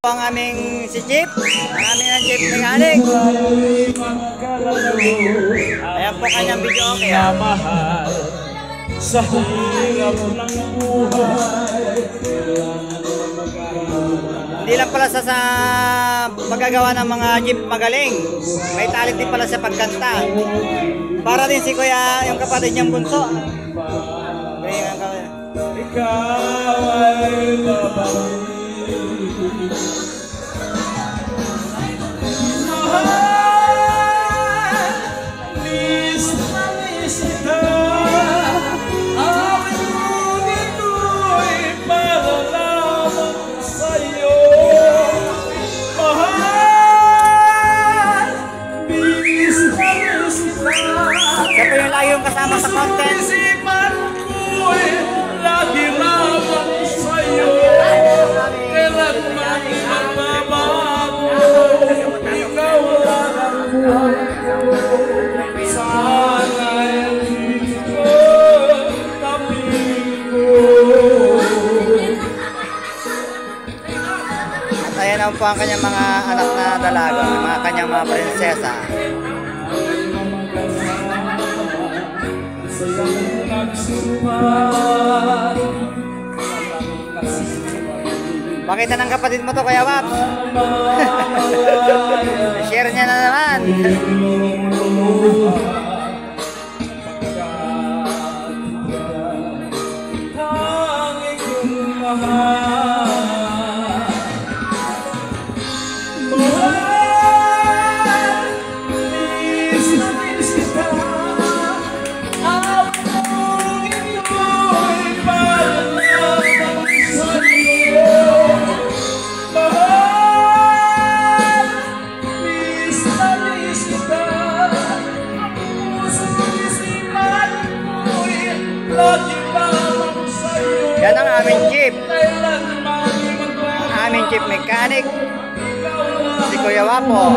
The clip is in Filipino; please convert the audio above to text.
Ang aming si Jeep, ang aming Jeep mechanic. Ayan po kanyang video, okay. Sa hirap ng buhay. Hindi lang pala sa paggagawa ng mga jeep magaling. May talent din pala sa pagkanta. Para din si Kuya, yung kapatid niyang bunso. Ikaw ay babae. Siyempre yung lagi yung kasama sa content. Lagi lamang sa'yo, kailan man magbabago, ikaw lang ang buhay ko. Sana'y hindi ko tapihin ko. At ayan naman po ang kanyang mga anak na dalaga, mga kanyang mga prinsesa. Pakita ng kapatid mo to, Kuya Wap. Share niya na naman. Yan ang aming jeep. Ang aming jeep mechanic, si Kuya Wapo.